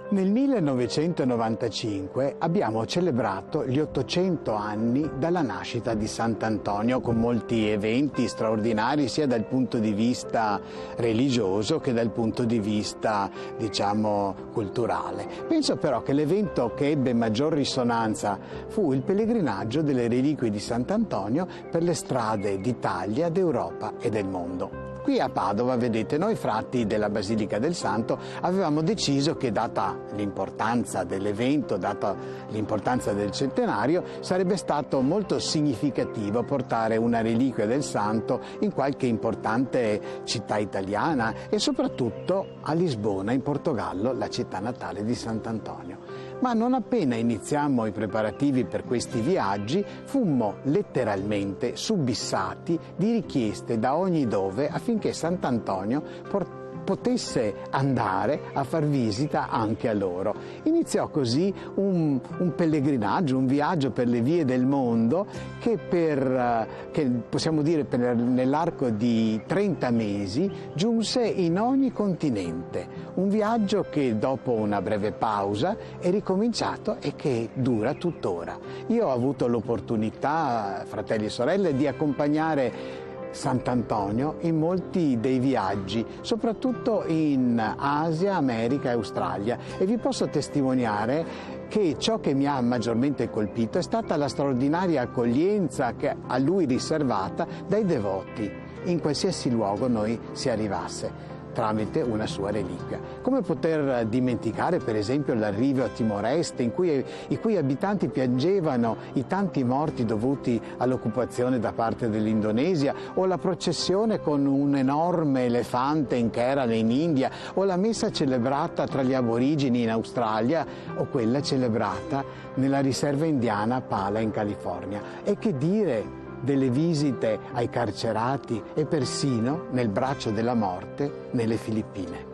Nel 1995 abbiamo celebrato gli 800 anni dalla nascita di Sant'Antonio con molti eventi straordinari sia dal punto di vista religioso che dal punto di vista, diciamo, culturale. Penso però che l'evento che ebbe maggior risonanza fu il pellegrinaggio delle reliquie di Sant'Antonio per le strade d'Italia, d'Europa e del mondo. Qui a Padova, vedete, noi frati della Basilica del Santo avevamo deciso che, data l'importanza dell'evento, data l'importanza del centenario, sarebbe stato molto significativo portare una reliquia del Santo in qualche importante città italiana e soprattutto a Lisbona, in Portogallo, la città natale di Sant'Antonio. Ma non appena iniziammo i preparativi per questi viaggi, fummo letteralmente subissati di richieste da ogni dove affinché Sant'Antonio potesse andare a far visita anche a loro. Iniziò così un pellegrinaggio, un viaggio per le vie del mondo che possiamo dire nell'arco di 30 mesi giunse in ogni continente. Un viaggio che dopo una breve pausa è ricominciato e che dura tuttora. Io ho avuto l'opportunità, fratelli e sorelle, di accompagnare Sant'Antonio in molti dei viaggi, soprattutto in Asia, America e Australia, e vi posso testimoniare che ciò che mi ha maggiormente colpito è stata la straordinaria accoglienza che a lui riservata dai devoti in qualsiasi luogo noi si arrivasse, tramite una sua reliquia. Come poter dimenticare per esempio l'arrivo a Timor-Est i cui abitanti piangevano i tanti morti dovuti all'occupazione da parte dell'Indonesia, o la processione con un enorme elefante in Kerala in India, o la messa celebrata tra gli aborigeni in Australia, o quella celebrata nella riserva indiana Pala in California. E che dire delle visite ai carcerati e persino nel braccio della morte nelle Filippine.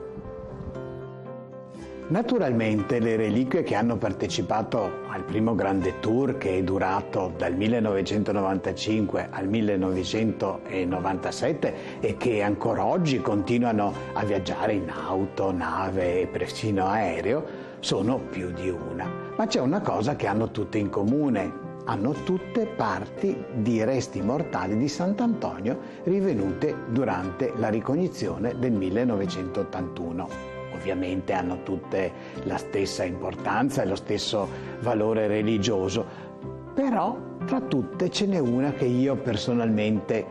Naturalmente le reliquie che hanno partecipato al primo grande tour, che è durato dal 1995 al 1997 e che ancora oggi continuano a viaggiare in auto, nave e persino aereo, sono più di una. Ma c'è una cosa che hanno tutte in comune: hanno tutte parti di resti mortali di Sant'Antonio rivenute durante la ricognizione del 1981. Ovviamente hanno tutte la stessa importanza e lo stesso valore religioso, però tra tutte ce n'è una che io personalmente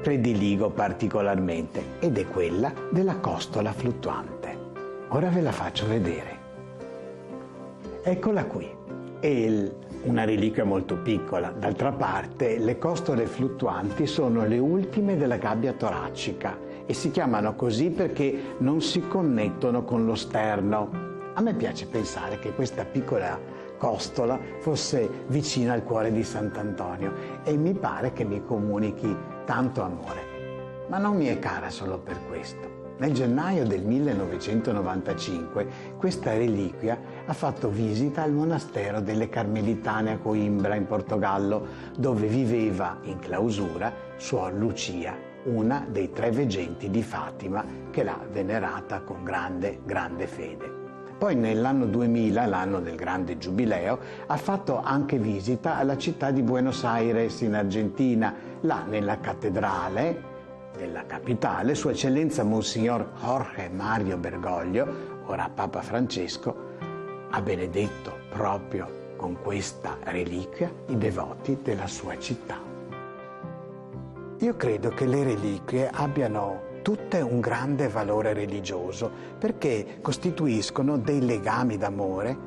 prediligo particolarmente, ed è quella della costola fluttuante. Ora ve la faccio vedere. Eccola qui. È una reliquia molto piccola. D'altra parte, le costole fluttuanti sono le ultime della gabbia toracica e si chiamano così perché non si connettono con lo sterno. A me piace pensare che questa piccola costola fosse vicina al cuore di Sant'Antonio e mi pare che mi comunichi tanto amore. Ma non mi è cara solo per questo. Nel gennaio del 1995 questa reliquia ha fatto visita al monastero delle Carmelitane a Coimbra in Portogallo, dove viveva in clausura Suor Lucia, una dei 3 veggenti di Fatima che l'ha venerata con grande fede. Poi nell'anno 2000, l'anno del grande giubileo, ha fatto anche visita alla città di Buenos Aires in Argentina. Là nella cattedrale della capitale, Sua Eccellenza Monsignor Jorge Mario Bergoglio, ora Papa Francesco, ha benedetto proprio con questa reliquia i devoti della sua città. Io credo che le reliquie abbiano tutte un grande valore religioso perché costituiscono dei legami d'amore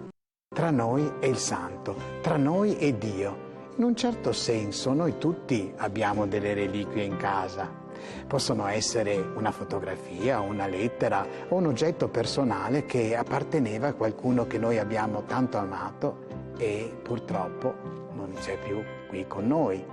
tra noi e il Santo, tra noi e Dio. In un certo senso noi tutti abbiamo delle reliquie in casa. Possono essere una fotografia, una lettera o un oggetto personale che apparteneva a qualcuno che noi abbiamo tanto amato e purtroppo non c'è più qui con noi.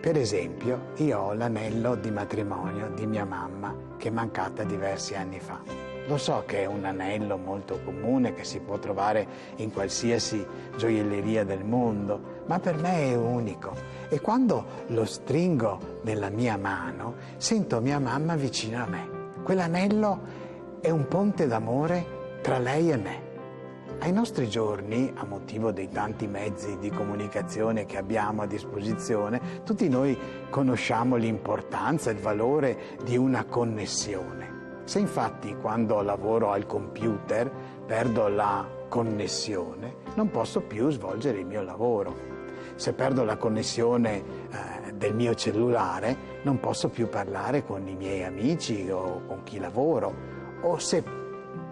Per esempio, io ho l'anello di matrimonio di mia mamma che è mancata diversi anni fa. Lo so che è un anello molto comune che si può trovare in qualsiasi gioielleria del mondo, ma per me è unico. E quando lo stringo nella mia mano, sento mia mamma vicino a me. Quell'anello è un ponte d'amore tra lei e me. Ai nostri giorni, a motivo dei tanti mezzi di comunicazione che abbiamo a disposizione, tutti noi conosciamo l'importanza e il valore di una connessione. Se infatti quando lavoro al computer perdo la connessione, non posso più svolgere il mio lavoro. Se perdo la connessione del mio cellulare, non posso più parlare con i miei amici o con chi lavoro. O se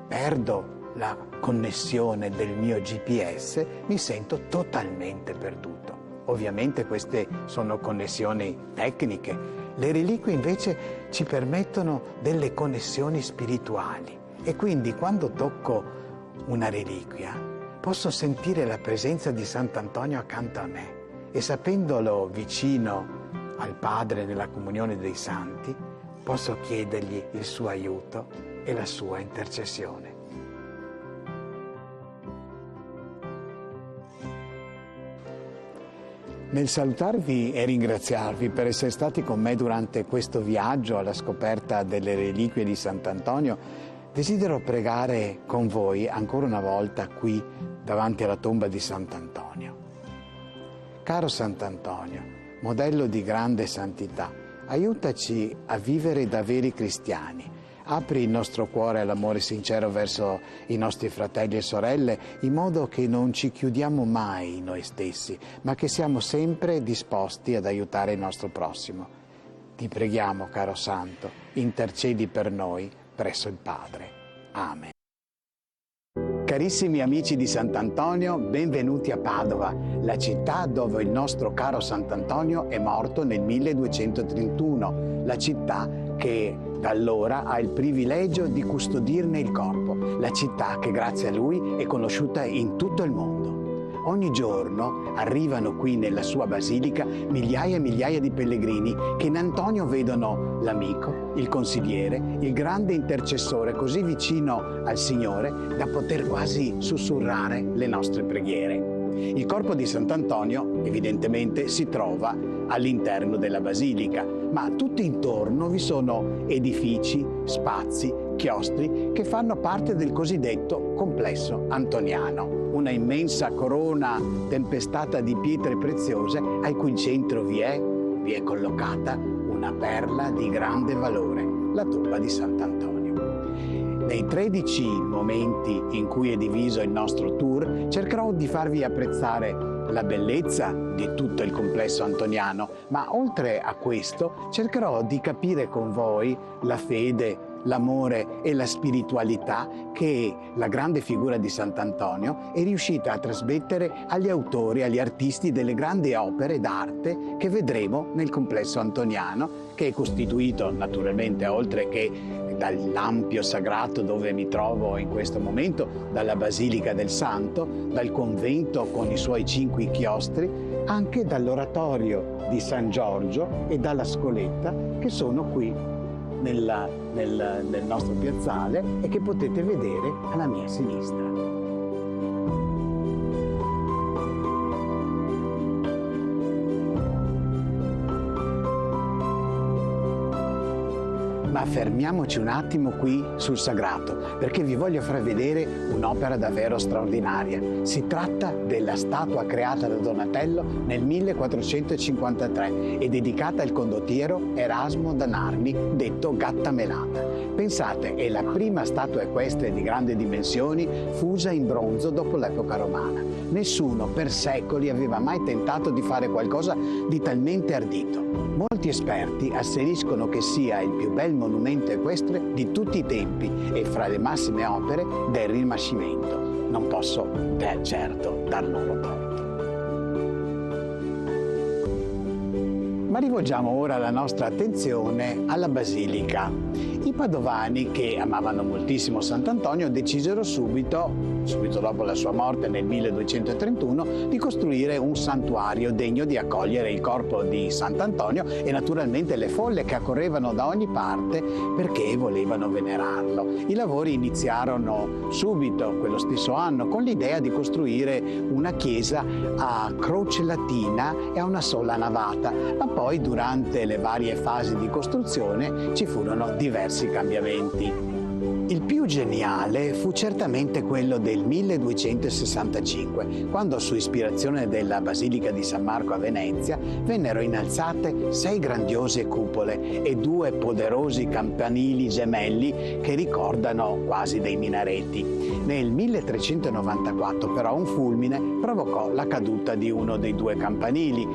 perdo la connessione del mio GPS, mi sento totalmente perduto. Ovviamente queste sono connessioni tecniche. Le reliquie invece ci permettono delle connessioni spirituali e quindi quando tocco una reliquia posso sentire la presenza di Sant'Antonio accanto a me e sapendolo vicino al Padre nella comunione dei santi posso chiedergli il suo aiuto e la sua intercessione. Nel salutarvi e ringraziarvi per essere stati con me durante questo viaggio alla scoperta delle reliquie di Sant'Antonio, desidero pregare con voi ancora una volta qui davanti alla tomba di Sant'Antonio. Caro Sant'Antonio, modello di grande santità, aiutaci a vivere da veri cristiani. Apri il nostro cuore all'amore sincero verso i nostri fratelli e sorelle, in modo che non ci chiudiamo mai in noi stessi, ma che siamo sempre disposti ad aiutare il nostro prossimo. Ti preghiamo, caro Santo, intercedi per noi presso il Padre. Amen. Carissimi amici di Sant'Antonio, benvenuti a Padova, la città dove il nostro caro Sant'Antonio è morto nel 1231, la città che da allora ha il privilegio di custodirne il corpo, la città che grazie a lui è conosciuta in tutto il mondo. Ogni giorno arrivano qui nella sua basilica migliaia e migliaia di pellegrini che in Antonio vedono l'amico, il consigliere, il grande intercessore così vicino al Signore da poter quasi sussurrare le nostre preghiere. Il corpo di Sant'Antonio evidentemente si trova all'interno della basilica, ma tutto intorno vi sono edifici, spazi, chiostri che fanno parte del cosiddetto complesso antoniano, una immensa corona tempestata di pietre preziose al cui centro vi è collocata una perla di grande valore, la tomba di Sant'Antonio. Nei 13 momenti in cui è diviso il nostro tour, cercherò di farvi apprezzare la bellezza di tutto il complesso antoniano, ma oltre a questo cercherò di capire con voi la fede, l'amore e la spiritualità che la grande figura di Sant'Antonio è riuscita a trasmettere agli autori, agli artisti delle grandi opere d'arte che vedremo nel complesso antoniano, che è costituito naturalmente, oltre che dall'ampio sagrato dove mi trovo in questo momento, dalla Basilica del Santo, dal convento con i suoi 5 chiostri, anche dall'oratorio di San Giorgio e dalla Scoletta che sono qui nel nostro piazzale e che potete vedere alla mia sinistra. Ma fermiamoci un attimo qui sul sagrato, perché vi voglio far vedere un'opera davvero straordinaria. Si tratta della statua creata da Donatello nel 1453 e dedicata al condottiero Erasmo da Narni, detto Gatta Melata. Pensate, è la prima statua equestre di grandi dimensioni fusa in bronzo dopo l'epoca romana. Nessuno per secoli aveva mai tentato di fare qualcosa di talmente ardito. Molti esperti asseriscono che sia il più bel monumento equestre di tutti i tempi e fra le massime opere del Rinascimento. Non posso certo dar loro torto. Ma rivolgiamo ora la nostra attenzione alla Basilica. I padovani, che amavano moltissimo Sant'Antonio, decisero subito dopo la sua morte nel 1231, di costruire un santuario degno di accogliere il corpo di Sant'Antonio e naturalmente le folle che accorrevano da ogni parte perché volevano venerarlo. I lavori iniziarono subito, quello stesso anno, con l'idea di costruire una chiesa a croce latina e a una sola navata, ma poi durante le varie fasi di costruzione ci furono diversi cambiamenti. Il più geniale fu certamente quello del 1265, quando su ispirazione della Basilica di San Marco a Venezia vennero innalzate 6 grandiose cupole e 2 poderosi campanili gemelli che ricordano quasi dei minareti. Nel 1394 però un fulmine provocò la caduta di uno dei 2 campanili,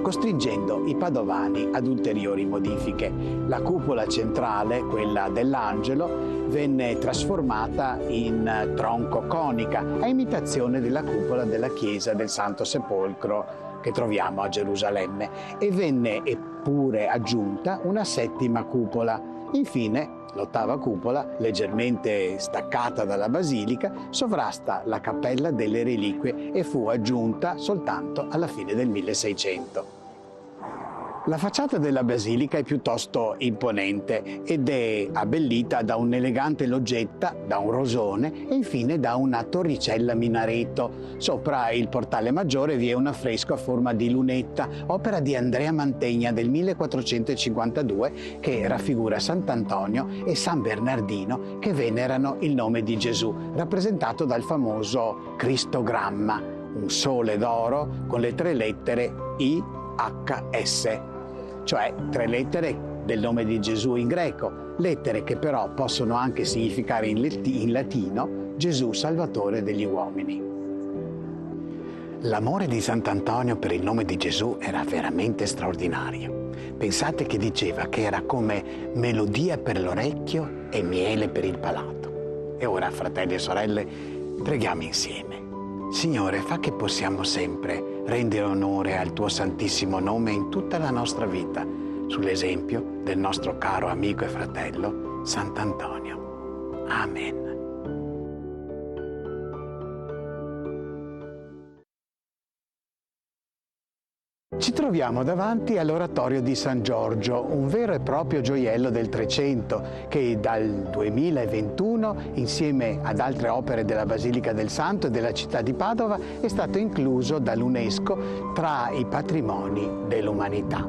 costringendo i padovani ad ulteriori modifiche. La cupola centrale, quella dell'Angelo, venne trasformata in tronco conica, a imitazione della cupola della chiesa del Santo Sepolcro che troviamo a Gerusalemme, e venne eppure aggiunta una 7ª cupola. Infine, l'8ª cupola, leggermente staccata dalla basilica, sovrasta la cappella delle reliquie e fu aggiunta soltanto alla fine del 1600. La facciata della basilica è piuttosto imponente ed è abbellita da un'elegante loggetta, da un rosone e infine da una torricella minareto. Sopra il portale maggiore vi è un affresco a forma di lunetta, opera di Andrea Mantegna del 1452, che raffigura Sant'Antonio e San Bernardino che venerano il nome di Gesù, rappresentato dal famoso Cristogramma, un sole d'oro con le 3 lettere IHS, cioè 3 lettere del nome di Gesù in greco, lettere che però possono anche significare in latino Gesù Salvatore degli uomini. L'amore di Sant'Antonio per il nome di Gesù era veramente straordinario. Pensate che diceva che era come melodia per l'orecchio e miele per il palato. E ora, fratelli e sorelle, preghiamo insieme. Signore, fa che possiamo sempre rendere onore al tuo santissimo nome in tutta la nostra vita, sull'esempio del nostro caro amico e fratello Sant'Antonio. Amen. Ci troviamo davanti all'oratorio di San Giorgio, un vero e proprio gioiello del Trecento che dal 2021, insieme ad altre opere della Basilica del Santo e della città di Padova, è stato incluso dall'UNESCO tra i patrimoni dell'umanità.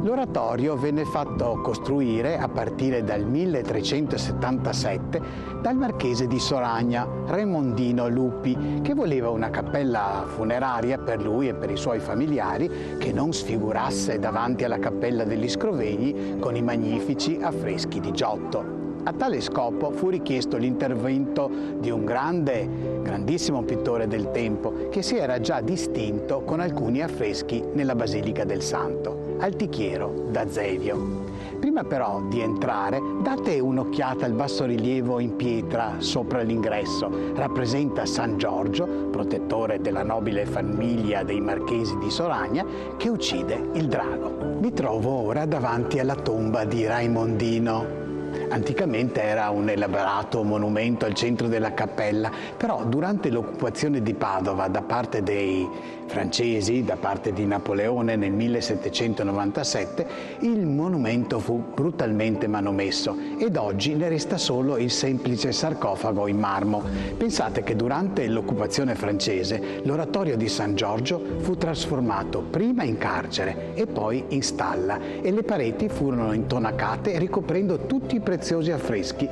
L'oratorio venne fatto costruire a partire dal 1377 dal marchese di Soragna, Raimondino Lupi, che voleva una cappella funeraria per lui e per i suoi familiari che non sfigurasse davanti alla cappella degli Scrovegni con i magnifici affreschi di Giotto. A tale scopo fu richiesto l'intervento di un grandissimo pittore del tempo che si era già distinto con alcuni affreschi nella Basilica del Santo, Altichiero da Zevio. Prima però di entrare, date un'occhiata al bassorilievo in pietra sopra l'ingresso. Rappresenta San Giorgio, protettore della nobile famiglia dei marchesi di Soragna, che uccide il drago. Mi trovo ora davanti alla tomba di Raimondino. Anticamente era un elaborato monumento al centro della cappella, però durante l'occupazione di Padova da parte dei francesi, da parte di Napoleone nel 1797, il monumento fu brutalmente manomesso ed oggi ne resta solo il semplice sarcofago in marmo. Pensate che durante l'occupazione francese l'oratorio di San Giorgio fu trasformato prima in carcere e poi in stalla e le pareti furono intonacate ricoprendo tutti i preziosi affreschi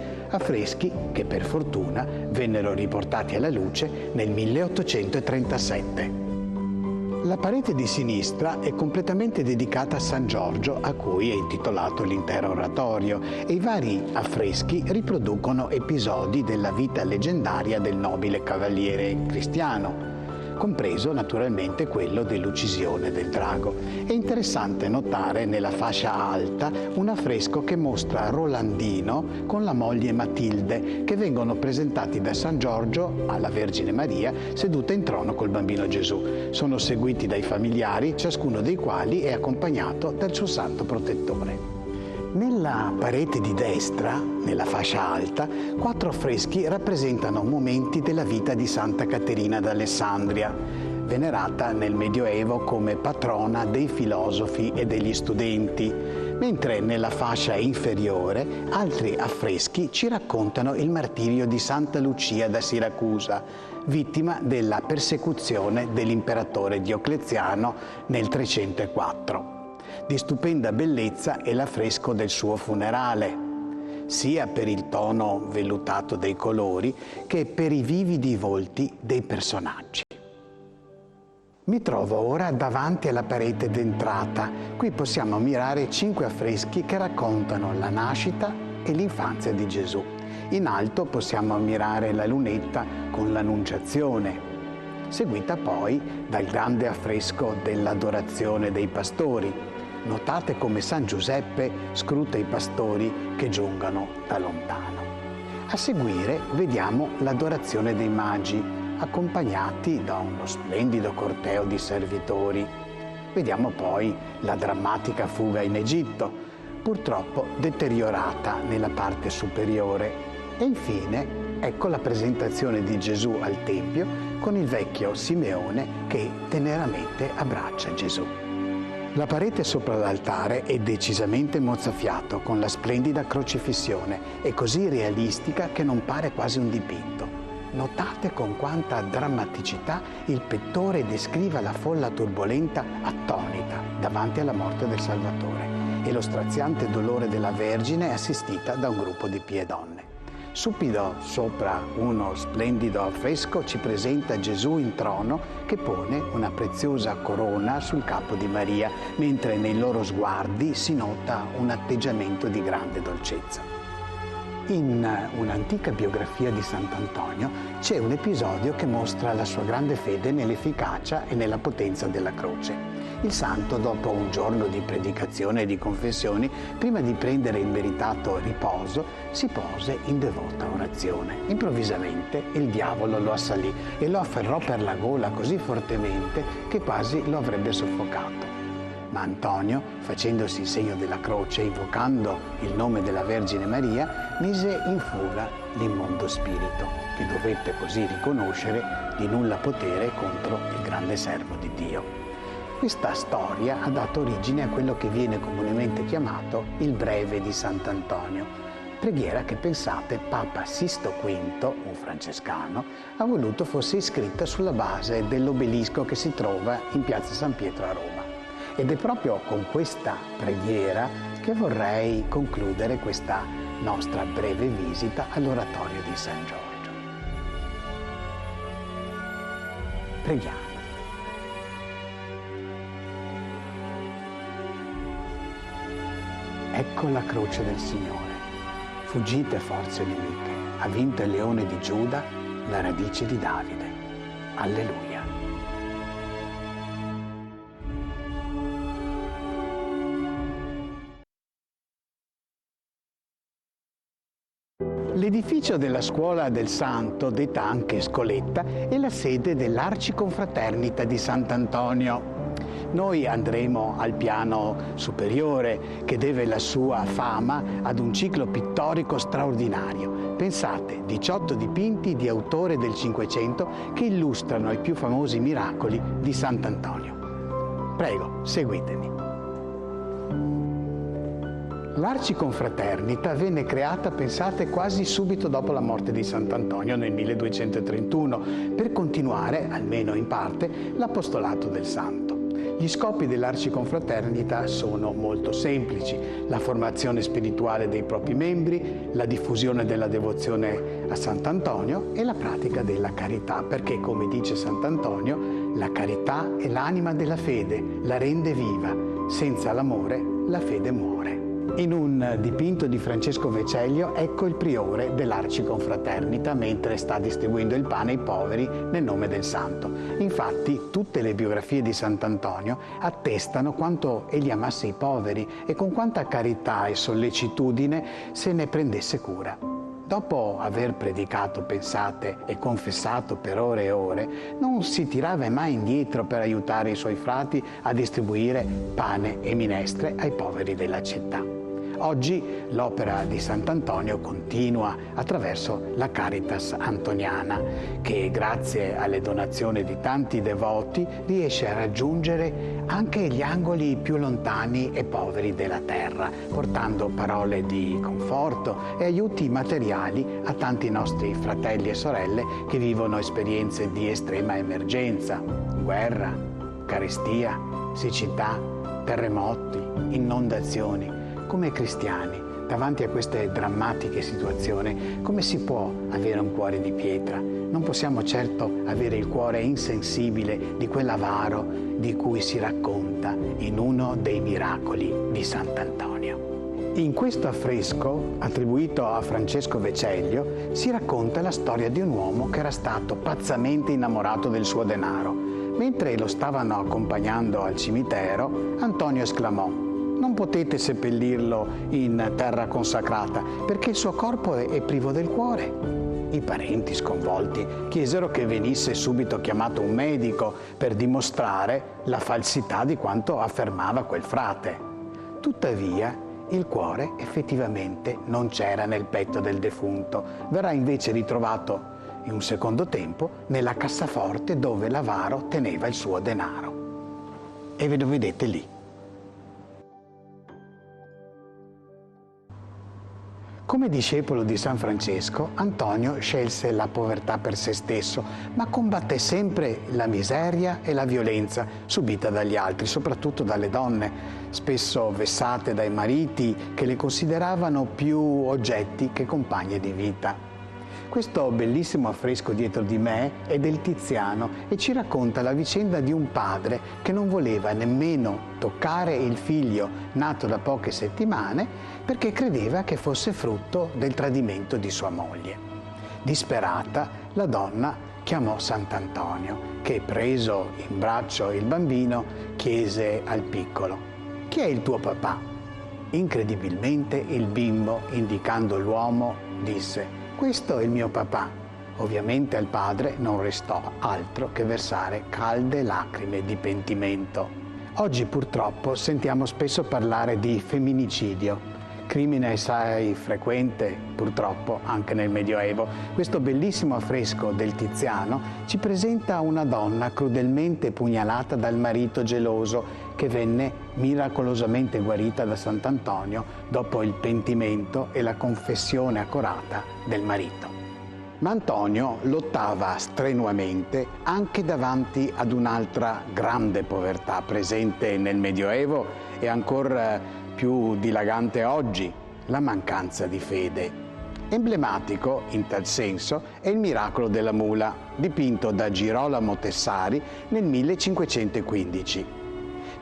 che per fortuna vennero riportati alla luce nel 1837. La parete di sinistra è completamente dedicata a San Giorgio, a cui è intitolato l'intero oratorio, e i vari affreschi riproducono episodi della vita leggendaria del nobile cavaliere cristiano, compreso naturalmente quello dell'uccisione del drago. È interessante notare nella fascia alta un affresco che mostra Rolandino con la moglie Matilde, che vengono presentati da San Giorgio alla Vergine Maria seduta in trono col bambino Gesù. Sono seguiti dai familiari, ciascuno dei quali è accompagnato dal suo santo protettore. Nella parete di destra, nella fascia alta, 4 affreschi rappresentano momenti della vita di Santa Caterina d'Alessandria, venerata nel Medioevo come patrona dei filosofi e degli studenti, mentre nella fascia inferiore altri affreschi ci raccontano il martirio di Santa Lucia da Siracusa, vittima della persecuzione dell'imperatore Diocleziano nel 304. Di stupenda bellezza è l'affresco del suo funerale. sia per il tono vellutato dei colori che per i vividi volti dei personaggi. Mi trovo ora davanti alla parete d'entrata. Qui possiamo ammirare 5 affreschi che raccontano la nascita e l'infanzia di Gesù. In alto possiamo ammirare la lunetta con l'Annunciazione, seguita poi dal grande affresco dell'Adorazione dei pastori. Notate come San Giuseppe scruta i pastori che giungono da lontano. A seguire vediamo l'Adorazione dei Magi, accompagnati da uno splendido corteo di servitori. Vediamo poi la drammatica fuga in Egitto, purtroppo deteriorata nella parte superiore. E infine ecco la presentazione di Gesù al Tempio con il vecchio Simeone che teneramente abbraccia Gesù. La parete sopra l'altare è decisamente mozzafiato con la splendida crocifissione, è così realistica che non pare quasi un dipinto. Notate con quanta drammaticità il pittore descriva la folla turbolenta attonita davanti alla morte del Salvatore e lo straziante dolore della Vergine assistita da un gruppo di pie donne. Subito sopra uno splendido affresco ci presenta Gesù in trono che pone una preziosa corona sul capo di Maria, mentre nei loro sguardi si nota un atteggiamento di grande dolcezza. In un'antica biografia di Sant'Antonio c'è un episodio che mostra la sua grande fede nell'efficacia e nella potenza della croce. Il santo, dopo un giorno di predicazione e di confessioni, prima di prendere il meritato riposo, si pose in devota orazione. Improvvisamente il diavolo lo assalì e lo afferrò per la gola così fortemente che quasi lo avrebbe soffocato. Ma Antonio, facendosi il segno della croce e invocando il nome della Vergine Maria, mise in fuga l'immondo spirito, che dovette così riconoscere di nulla potere contro il grande servo di Dio. Questa storia ha dato origine a quello che viene comunemente chiamato il Breve di Sant'Antonio, preghiera che, pensate, Papa Sisto V, un francescano, ha voluto fosse iscritta sulla base dell'obelisco che si trova in Piazza San Pietro a Roma. Ed è proprio con questa preghiera che vorrei concludere questa nostra breve visita all'oratorio di San Giorgio. Preghiamo. Ecco la croce del Signore. Fuggite forze nemiche. Ha vinto il leone di Giuda, la radice di Davide. Alleluia. L'edificio della Scuola del Santo, detta anche Scoletta, è la sede dell'Arciconfraternita di Sant'Antonio. Noi andremo al piano superiore, che deve la sua fama ad un ciclo pittorico straordinario. Pensate, 18 dipinti di autore del Cinquecento che illustrano i più famosi miracoli di Sant'Antonio. Prego, seguitemi. L'Arciconfraternita venne creata, pensate, quasi subito dopo la morte di Sant'Antonio nel 1231, per continuare, almeno in parte, l'apostolato del santo. Gli scopi dell'Arciconfraternita sono molto semplici: la formazione spirituale dei propri membri, la diffusione della devozione a Sant'Antonio e la pratica della carità, perché, come dice Sant'Antonio, la carità è l'anima della fede, la rende viva. Senza l'amore la fede muore. In un dipinto di Francesco Veceglio ecco il priore dell'Arciconfraternita mentre sta distribuendo il pane ai poveri nel nome del santo. Infatti tutte le biografie di Sant'Antonio attestano quanto egli amasse i poveri e con quanta carità e sollecitudine se ne prendesse cura. Dopo aver predicato, pensate, e confessato per ore e ore, non si tirava mai indietro per aiutare i suoi frati a distribuire pane e minestre ai poveri della città. Oggi l'opera di Sant'Antonio continua attraverso la Caritas Antoniana, che grazie alle donazioni di tanti devoti riesce a raggiungere anche gli angoli più lontani e poveri della terra, portando parole di conforto e aiuti materiali a tanti nostri fratelli e sorelle che vivono esperienze di estrema emergenza, guerra, carestia, siccità, terremoti, inondazioni. Come cristiani Davanti a queste drammatiche situazioni, come si può avere un cuore di pietra? Non possiamo certo avere il cuore insensibile di quell'avaro di cui si racconta in uno dei miracoli di Sant'Antonio. In questo affresco, attribuito a Francesco Veceglio, si racconta la storia di un uomo che era stato pazzamente innamorato del suo denaro. Mentre lo stavano accompagnando al cimitero, Antonio esclamò: «Non potete seppellirlo in terra consacrata, perché il suo corpo è privo del cuore». I parenti, sconvolti, chiesero che venisse subito chiamato un medico per dimostrare la falsità di quanto affermava quel frate. Tuttavia, il cuore effettivamente non c'era nel petto del defunto, verrà invece ritrovato in un secondo tempo nella cassaforte dove l'avaro teneva il suo denaro. E ve lo vedete lì. Come discepolo di San Francesco, Antonio scelse la povertà per se stesso, ma combatté sempre la miseria e la violenza subita dagli altri, soprattutto dalle donne, spesso vessate dai mariti che le consideravano più oggetti che compagne di vita. Questo bellissimo affresco dietro di me è del Tiziano e ci racconta la vicenda di un padre che non voleva nemmeno toccare il figlio nato da poche settimane perché credeva che fosse frutto del tradimento di sua moglie. Disperata, la donna chiamò Sant'Antonio che, preso in braccio il bambino, chiese al piccolo: «Chi è il tuo papà?» Incredibilmente il bimbo, indicando l'uomo, disse: «Questo è il mio papà». Ovviamente al padre non restò altro che versare calde lacrime di pentimento. Oggi purtroppo sentiamo spesso parlare di femminicidio, crimine assai frequente purtroppo anche nel Medioevo. Questo bellissimo affresco del Tiziano ci presenta una donna crudelmente pugnalata dal marito geloso che venne miracolosamente guarita da Sant'Antonio dopo il pentimento e la confessione accurata del marito. Ma Antonio lottava strenuamente anche davanti ad un'altra grande povertà presente nel Medioevo e ancora più dilagante oggi: la mancanza di fede. Emblematico in tal senso è il miracolo della mula, dipinto da Girolamo Tessari nel 1515.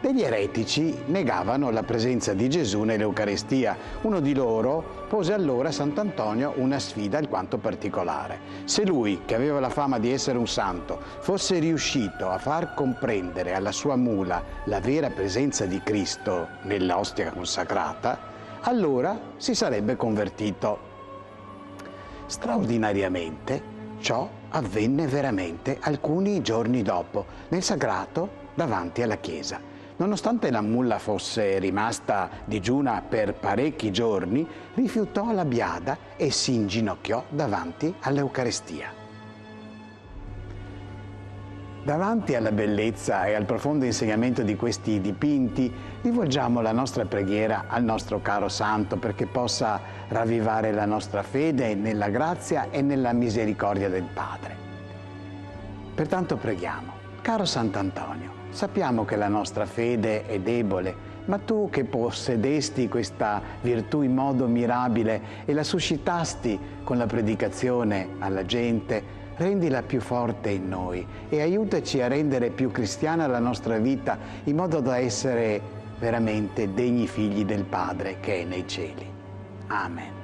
Degli eretici negavano la presenza di Gesù nell'Eucarestia. Uno di loro pose allora a Sant'Antonio una sfida alquanto particolare. Se lui, che aveva la fama di essere un santo, fosse riuscito a far comprendere alla sua mula la vera presenza di Cristo nell'ostia consacrata, allora si sarebbe convertito. Straordinariamente, ciò avvenne veramente alcuni giorni dopo, nel sagrato davanti alla chiesa. Nonostante la mulla fosse rimasta digiuna per parecchi giorni, rifiutò la biada e si inginocchiò davanti all'Eucarestia. Davanti alla bellezza e al profondo insegnamento di questi dipinti, rivolgiamo la nostra preghiera al nostro caro santo perché possa ravvivare la nostra fede nella grazia e nella misericordia del Padre. Pertanto preghiamo: caro Sant'Antonio, sappiamo che la nostra fede è debole, ma tu che possedesti questa virtù in modo mirabile e la suscitasti con la predicazione alla gente, rendila più forte in noi e aiutaci a rendere più cristiana la nostra vita in modo da essere veramente degni figli del Padre che è nei cieli. Amen.